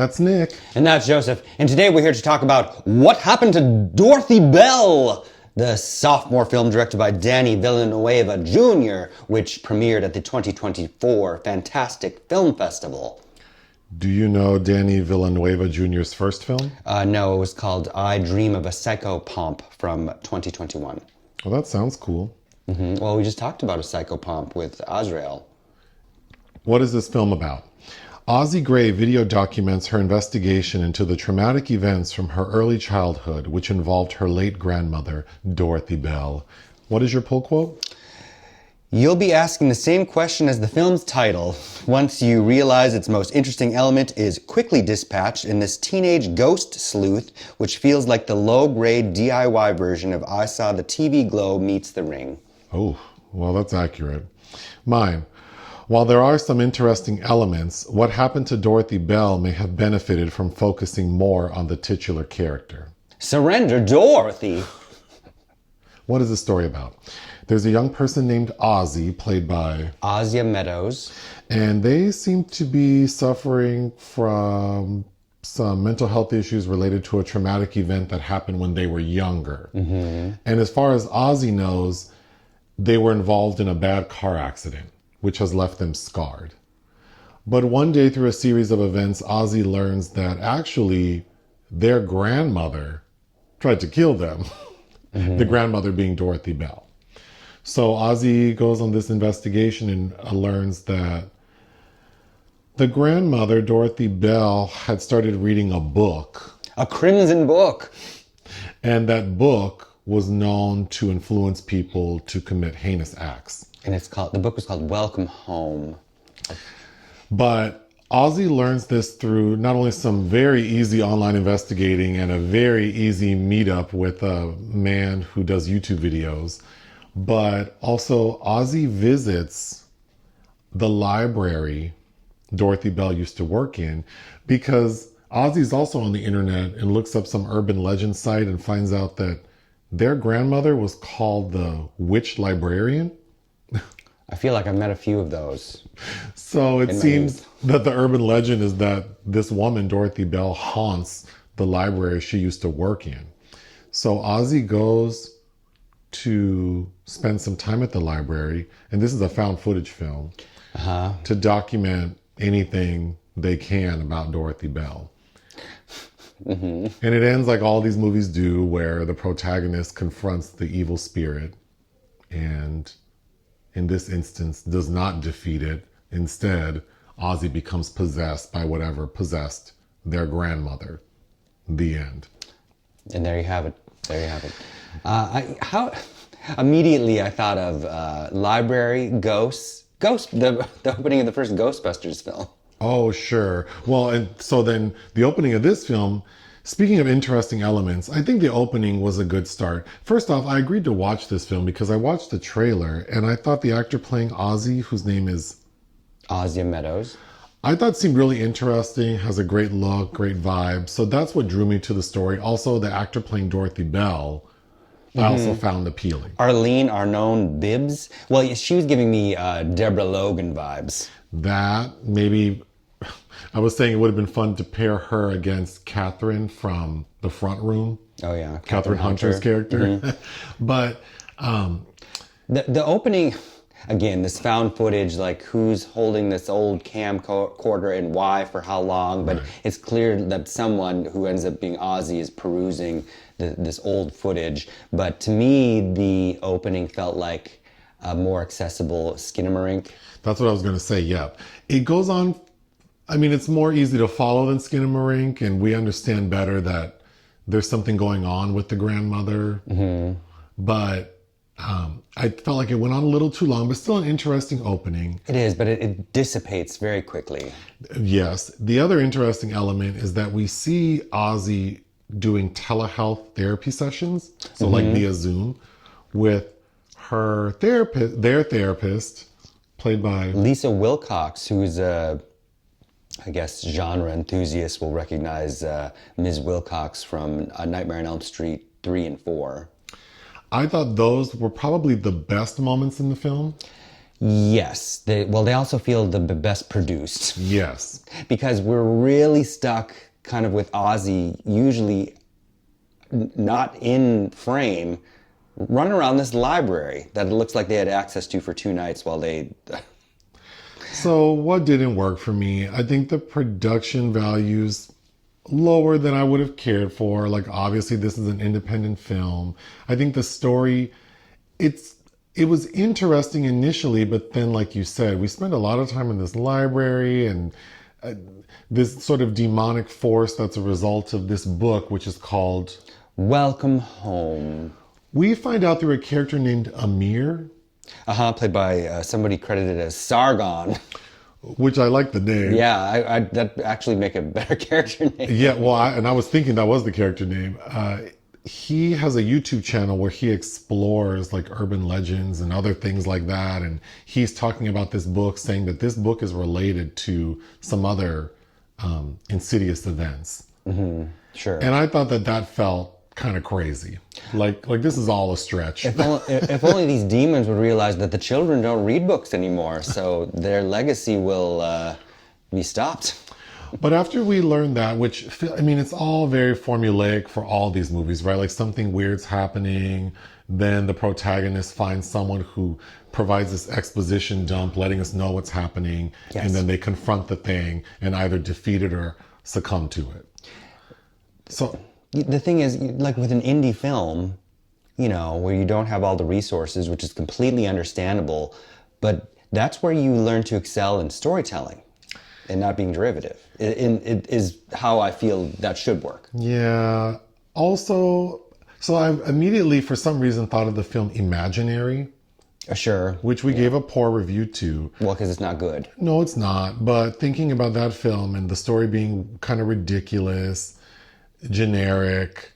That's Nick. And that's Joseph. And today we're here to talk about What Happened to Dorothy Bell, the sophomore film directed by Danny Villanueva Jr., which premiered at the 2024 Fantastic Film Festival. Do you know Danny Villanueva Jr.'s first film? No, it was called I Dream of a Psychopomp from 2021. Well, that sounds cool. Well, we just talked about a psychopomp with Azrael. What is this film about? Ozzie Gray video documents her investigation into the traumatic events from her early childhood, which involved her late grandmother, Dorothy Bell. What is your pull quote? You'll be asking the same question as the film's title once you realize its most interesting element is quickly dispatched in this teenage ghost sleuth, which feels like the low-grade DIY version of I Saw the TV Glow meets The Ring. Oh, well, that's accurate. Mine. While there are some interesting elements, What Happened to Dorothy Bell may have benefited from focusing more on the titular character. Surrender, Dorothy! What is the story about? There's a young person named Ozzie, played by Asya Meadows. And they seem to be suffering from some mental health issues related to a traumatic event that happened when they were younger. And as far as Ozzie knows, they were involved in a bad car accident, which has left them scarred. But one day through a series of events, Ozzie learns that actually their grandmother tried to kill them. The grandmother being Dorothy Bell. So Ozzie goes on this investigation and learns that the grandmother, Dorothy Bell, had started reading a book. A crimson book. And that book was known to influence people to commit heinous acts. And the book was called Welcome Home. But Ozzie learns this through not only some very easy online investigating and a very easy meetup with a man who does YouTube videos, but also Ozzie visits the library Dorothy Bell used to work in, because Ozzie's also on the internet and looks up some urban legend site and finds out that their grandmother was called the witch librarian. I feel like I've met a few of those. So it seems that the urban legend is that this woman, Dorothy Bell, haunts the library she used to work in. So Ozzie goes to spend some time at the library, and this is a found footage film, to document anything they can about Dorothy Bell. And it ends like all these movies do, where the protagonist confronts the evil spirit and in this instance does not defeat it. Instead, Ozzie becomes possessed by whatever possessed their grandmother. The end. And there you have it. There you have it. Immediately I thought of library, ghosts, the opening of the first Ghostbusters film. Oh, sure. Well, and so then the opening of this film, speaking of interesting elements, I think the opening was a good start. First off, I agreed to watch this film because I watched the trailer and I thought the actor playing Ozzie, whose name is Asya Meadows, I thought seemed really interesting, has a great look, great vibe. So that's what drew me to the story. Also, the actor playing Dorothy Bell, I also found appealing. Arlene, Arnone, Bibbs. Well, she was giving me Deborah Logan vibes. That, maybe, I was saying it would have been fun to pair her against Catherine from The Front Room. Oh, yeah. Catherine Hunter's character. But the opening, again, this found footage, like who's holding this old camcorder and why for how long. But it's clear that someone who ends up being Ozzie is perusing this old footage. But to me, the opening felt like a more accessible Skinamarink. That's what I was going to say, yeah. It goes on, I mean, it's more easy to follow than Skinamarink, and we understand better that there's something going on with the grandmother. But I felt like it went on a little too long, but still an interesting opening. It is, but it dissipates very quickly. Yes. The other interesting element is that we see Ozzie doing telehealth therapy sessions, so like via Zoom, with her therapist, their therapist, played by Lisa Wilcox, who's I guess genre enthusiasts will recognize Ms. Wilcox from A Nightmare on Elm Street 3 and 4. I thought those were probably the best moments in the film. Yes. They also feel the best produced. Yes. Because we're really stuck kind of with Ozzie, usually not in frame, running around this library that it looks like they had access to for 2 nights while they... So what didn't work for me? I think the production values lower than I would have cared for. Like, obviously this is an independent film. I think the story, it was interesting initially, but then, like you said, we spent a lot of time in this library and this sort of demonic force that's a result of this book, which is called Welcome Home. We find out through a character named Amir. Played by somebody credited as Sargon. Which I like the name. Yeah, that actually make a better character name. Yeah, well, I was thinking that was the character name. He has a YouTube channel where he explores like urban legends and other things like that. And he's talking about this book, saying that this book is related to some other insidious events. Mm-hmm. Sure. And I thought that felt kind of crazy. Like this is all a stretch. If only these demons would realize that the children don't read books anymore, so their legacy will be stopped. But after we learned that, which, I mean, it's all very formulaic for all these movies, right? Like something weird's happening, then the protagonist finds someone who provides this exposition dump, letting us know what's happening, yes. And then they confront the thing and either defeat it or succumb to it. So the thing is, like with an indie film, you know, where you don't have all the resources, which is completely understandable, but that's where you learn to excel in storytelling and not being derivative. It is how I feel that should work. Yeah. Also, so I immediately, for some reason, thought of the film Imaginary. Sure. Which we gave a poor review to. Well, because it's not good. No, it's not. But thinking about that film and the story being kind of ridiculous, generic,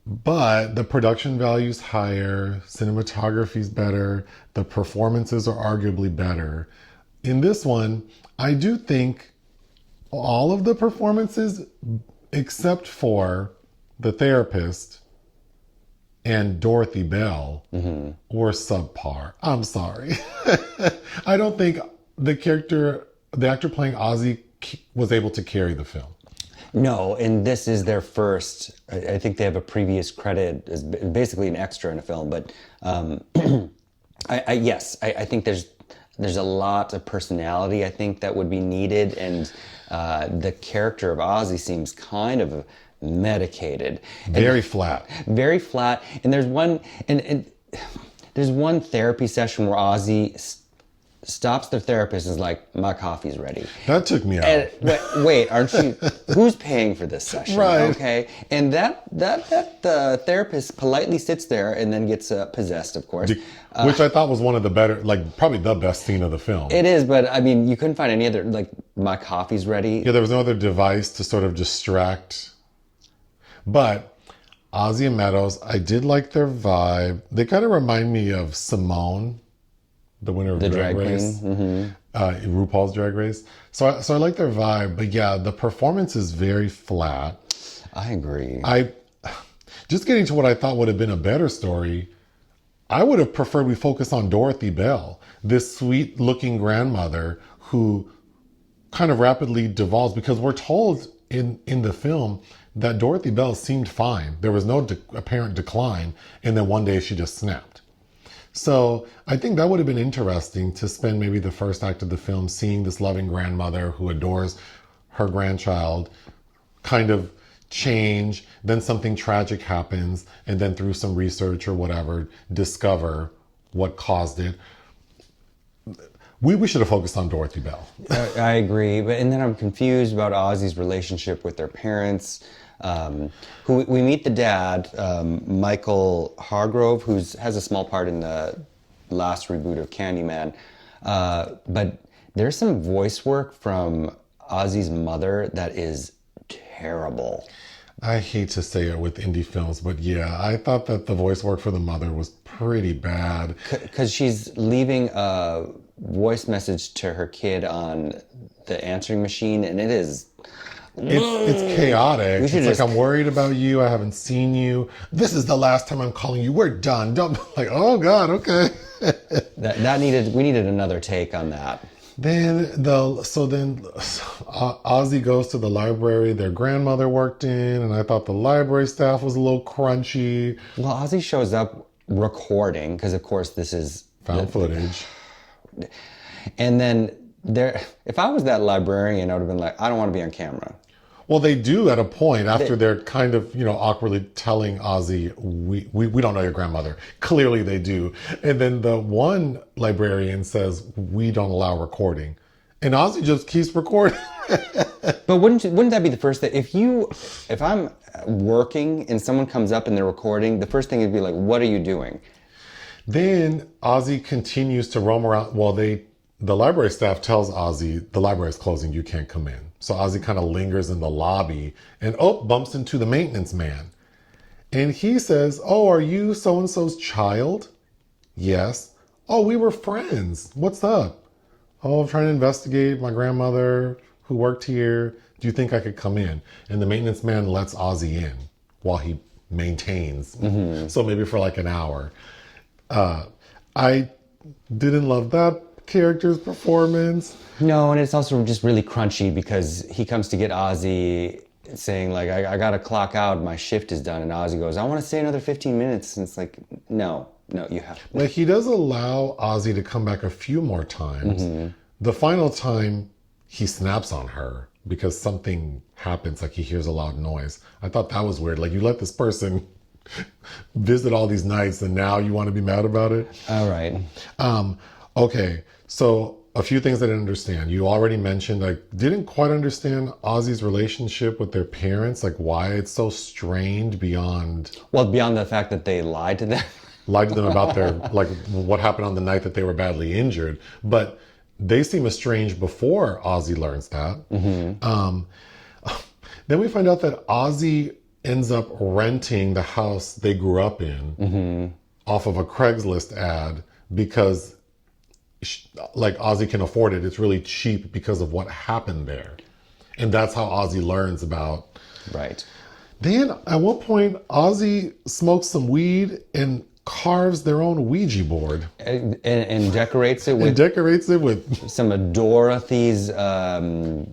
but the production value's higher, cinematography's better, the performances are arguably better. In this one, I do think all of the performances, except for the therapist and Dorothy Bell, were subpar. I'm sorry. I don't think the actor playing Ozzie was able to carry the film. No, and this is their first. I think they have a previous credit as basically an extra in a film, but I think there's a lot of personality I think that would be needed, and the character of Ozzie seems kind of medicated, very flat. And there's one there's one therapy session where Ozzie stops the therapist and is like, my coffee's ready. That took me out. And, wait, aren't you? Who's paying for this session? Right. Okay. And that therapist politely sits there and then gets possessed, of course. Which I thought was one of the better, like probably the best scene of the film. It is, but I mean, you couldn't find any other, like, my coffee's ready. Yeah, there was no other device to sort of distract. But Ozzie and Meadows, I did like their vibe. They kind of remind me of Simone, the winner of Drag Race, RuPaul's Drag Race. So I like their vibe, but yeah, the performance is very flat. I agree. Just getting to what I thought would have been a better story, I would have preferred we focus on Dorothy Bell, this sweet-looking grandmother who kind of rapidly devolves, because we're told in the film that Dorothy Bell seemed fine. There was no apparent decline, and then one day she just snapped. So I think that would have been interesting to spend maybe the first act of the film seeing this loving grandmother who adores her grandchild kind of change, then something tragic happens, and then through some research or whatever, discover what caused it. We should have focused on Dorothy Bell. I agree, and then I'm confused about Ozzie's relationship with their parents. Who we meet the dad, Michael Hargrove, who has a small part in the last reboot of Candyman. But there's some voice work from Ozzie's mother that is terrible. I hate to say it with indie films, but yeah, I thought that the voice work for the mother was pretty bad. Because she's leaving a voice message to her kid on the answering machine, and it is it's chaotic. It's just... like, I'm worried about you. I haven't seen you. This is the last time I'm calling you. We're done. Don't like, oh God, okay. We needed another take on that. Then Ozzie goes to the library their grandmother worked in, and I thought the library staff was a little crunchy. Well, Ozzie shows up recording because, of course, this is found footage. And then if I was that librarian, I would have been like, I don't want to be on camera. Well, they do at a point after they're kind of, awkwardly telling Ozzie, we don't know your grandmother. Clearly they do. And then the one librarian says, we don't allow recording. And Ozzie just keeps recording. But wouldn't that be the first thing? If I'm working and someone comes up and they're recording, the first thing would be like, what are you doing? Then Ozzie continues to roam around. Well, the library staff tells Ozzie, the library's closing, you can't come in. So Ozzie kind of lingers in the lobby and bumps into the maintenance man. And he says, oh, are you so-and-so's child? Yes. Oh, we were friends. What's up? Oh, I'm trying to investigate my grandmother who worked here. Do you think I could come in? And the maintenance man lets Ozzie in while he maintains. Mm-hmm. So maybe for like an hour. I didn't love that character's performance. No, and it's also just really crunchy because he comes to get Ozzie saying like, I gotta clock out, my shift is done. And Ozzie goes, I want to stay another 15 minutes. And it's like, no, you have to. Like, he does allow Ozzie to come back a few more times. Mm-hmm. The final time he snaps on her because something happens, like he hears a loud noise. I thought that was weird. Like, you let this person visit all these nights and now you want to be mad about it? All right. Okay, so a few things I didn't understand. You already mentioned I didn't quite understand Ozzie's relationship with their parents, like why it's so strained beyond... Well, beyond the fact that they lied to them. Lied to them about their, like, what happened on the night that they were badly injured. But they seem estranged before Ozzie learns that. Mm-hmm. Then we find out that Ozzie ends up renting the house they grew up in mm-hmm. off of a Craigslist ad because... like Ozzie can afford it. It's really cheap because of what happened there. And that's how Ozzie learns about. Right. Then at one point, Ozzie smokes some weed and carves their own Ouija board. And decorates it with... And decorates it with... some of Dorothy's...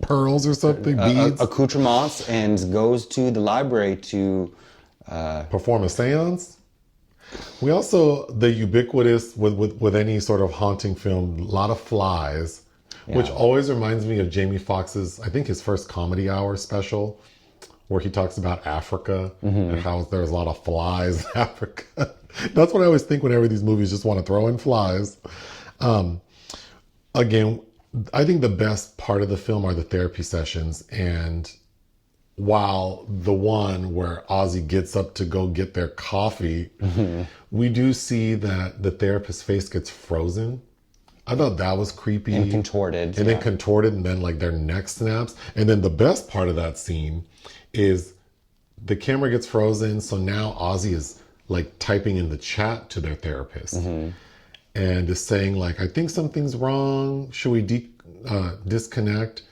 pearls or something, beads. Accoutrements, and goes to the library to... perform a seance. We also, the ubiquitous, with any sort of haunting film, a lot of flies, yeah. Which always reminds me of Jamie Foxx's, I think his first Comedy Hour special, where he talks about Africa mm-hmm. and how there's a lot of flies in Africa. That's what I always think whenever these movies just want to throw in flies. Again, I think the best part of the film are the therapy sessions, and while the one where Ozzie gets up to go get their coffee, mm-hmm. we do see that the therapist's face gets frozen. I thought that was creepy. And contorted. And then contorted, and then like their neck snaps. And then the best part of that scene is the camera gets frozen. So now Ozzie is like typing in the chat to their therapist mm-hmm. and is saying like, I think something's wrong. Should we disconnect?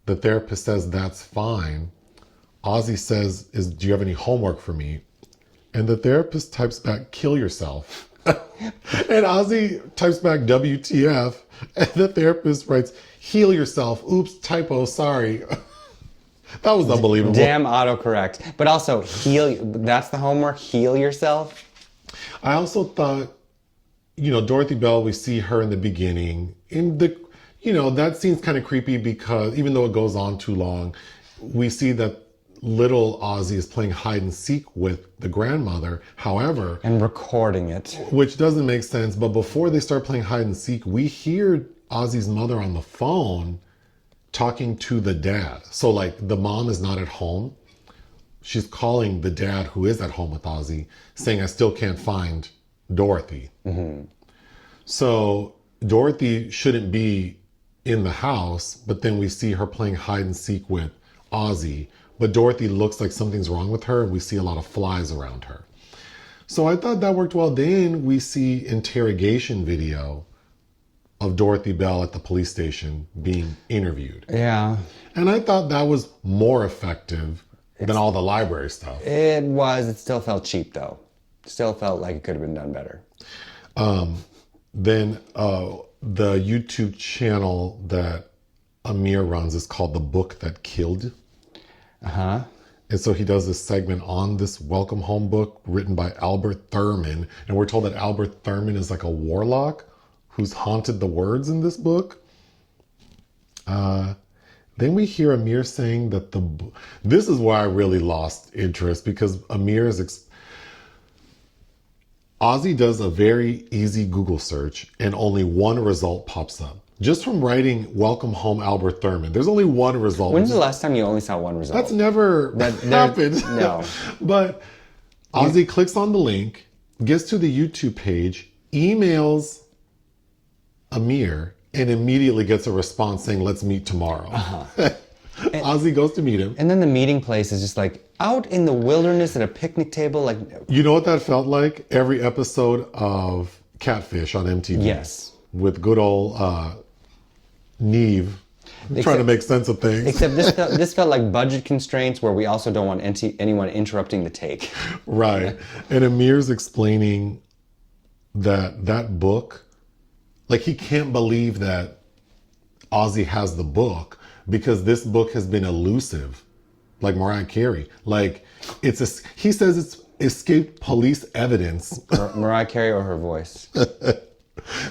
The therapist says, that's fine. Ozzie says, do you have any homework for me? And the therapist types back, kill yourself. And Ozzie types back, WTF. And the therapist writes, heal yourself. Oops, typo, sorry. That was unbelievable. Damn autocorrect. But also, that's the homework, heal yourself. I also thought, Dorothy Bell, we see her in the beginning. That scene's kind of creepy because even though it goes on too long, we see that little Ozzie is playing hide and seek with the grandmother. However... and recording it. Which doesn't make sense. But before they start playing hide and seek, we hear Ozzie's mother on the phone talking to the dad. So like the mom is not at home. She's calling the dad who is at home with Ozzie, saying, I still can't find Dorothy. Mm-hmm. So Dorothy shouldn't be in the house, but then we see her playing hide and seek with Ozzie. But Dorothy looks like something's wrong with her, and we see a lot of flies around her. So I thought that worked well. Then we see interrogation video of Dorothy Bell at the police station being interviewed. Yeah. And I thought that was more effective than all the library stuff. It was. It still felt cheap, though. Still felt like it could have been done better. Then the YouTube channel that Amir runs is called The Book That Killed. Uh-huh. And so he does this segment on this Welcome Home book written by Albert Thurman. And we're told that Albert Thurman is like a warlock who's haunted the words in this book. Then we hear Amir saying that this is where I really lost interest, because Amir is... Ozzie does a very easy Google search and only one result pops up. Just from writing Welcome Home Albert Thurman, there's only one result. When's the last time you only saw one result? That's never happened. No. But Ozzie clicks on the link, gets to the YouTube page, emails Amir, and immediately gets a response saying, let's meet tomorrow. Uh-huh. Ozzie goes to meet him. And then the meeting place is just like out in the wilderness at a picnic table. Like, you know what that felt like? Every episode of Catfish on MTV. Yes. With good old Neve trying to make sense of things. Except this felt like budget constraints where we also don't want anyone interrupting the take. Right. And Amir's explaining that book, like he can't believe that Ozzie has the book because this book has been elusive, like Mariah Carey. Like he says it's escaped police evidence. Mariah Carey or her voice.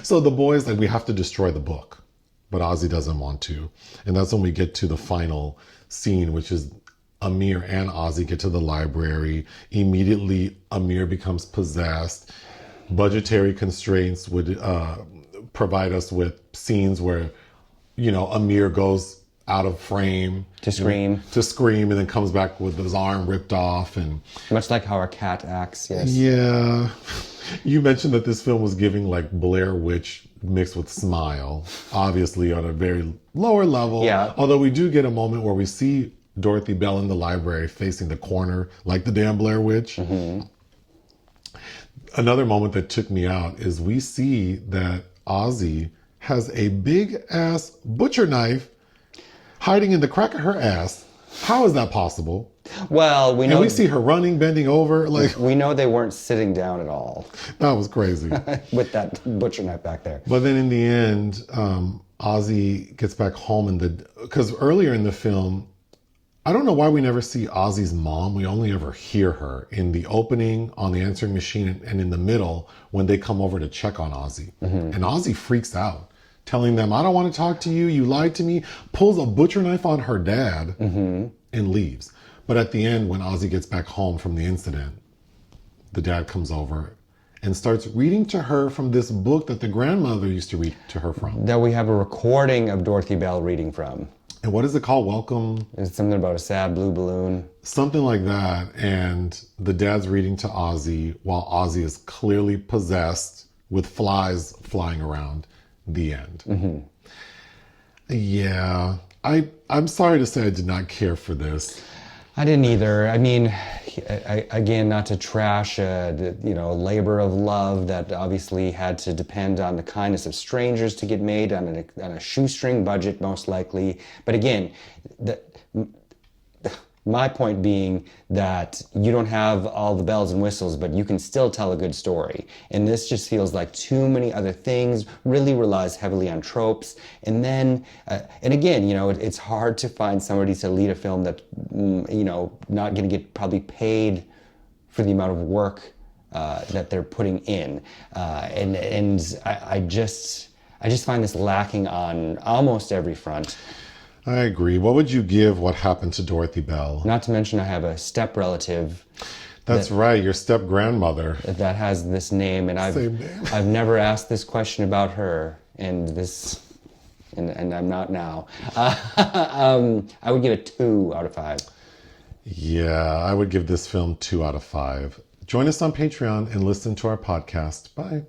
So the boys, like, we have to destroy the book, but Ozzie doesn't want to. And that's when we get to the final scene, which is Amir and Ozzie get to the library. Immediately, Amir becomes possessed. Budgetary constraints would provide us with scenes where, Amir goes out of frame to scream and then comes back with his arm ripped off, and much like how our cat acts. Yes. Yeah. You mentioned that this film was giving like Blair Witch mixed with Smile, obviously on a very lower level. Yeah. Although we do get a moment where we see Dorothy Bell in the library facing the corner like the damn Blair Witch. Mm-hmm. Another moment that took me out is we see that Ozzie has a big ass butcher knife hiding in the crack of her ass. How is that possible? Well, we know... And we see her running, bending over. Like, we know they weren't sitting down at all. That was crazy. With that butcher knife back there. But then in the end, Ozzie gets back home because earlier in the film, I don't know why we never see Ozzie's mom. We only ever hear her in the opening, on the answering machine, and in the middle when they come over to check on Ozzie. Mm-hmm. And Ozzie freaks out, telling them, I don't want to talk to you. You lied to me. Pulls a butcher knife on her dad and leaves. But at the end, when Ozzie gets back home from the incident, the dad comes over and starts reading to her from this book that the grandmother used to read to her from. That we have a recording of Dorothy Bell reading from. And what is it called? Welcome? It's something about a sad blue balloon. Something like that. And the dad's reading to Ozzie while Ozzie is clearly possessed with flies flying around. The end. Mm-hmm. Yeah. I'm sorry to say I did not care for this. I didn't either. I mean, again, not to trash labor of love that obviously had to depend on the kindness of strangers to get made on a shoestring budget, most likely. But again, my point being that you don't have all the bells and whistles, but you can still tell a good story. And this just feels like too many other things, really relies heavily on tropes. And then, and again, it's hard to find somebody to lead a film that, not going to get probably paid for the amount of work that they're putting in. And I just find this lacking on almost every front. I agree. What would you give What Happened to Dorothy Bell? Not to mention I have a step relative. That's right, your step grandmother. That has this name, and I've never asked this question about her, and I'm not now. I would give it 2 out of 5. Yeah, I would give this film 2 out of 5. Join us on Patreon and listen to our podcast. Bye.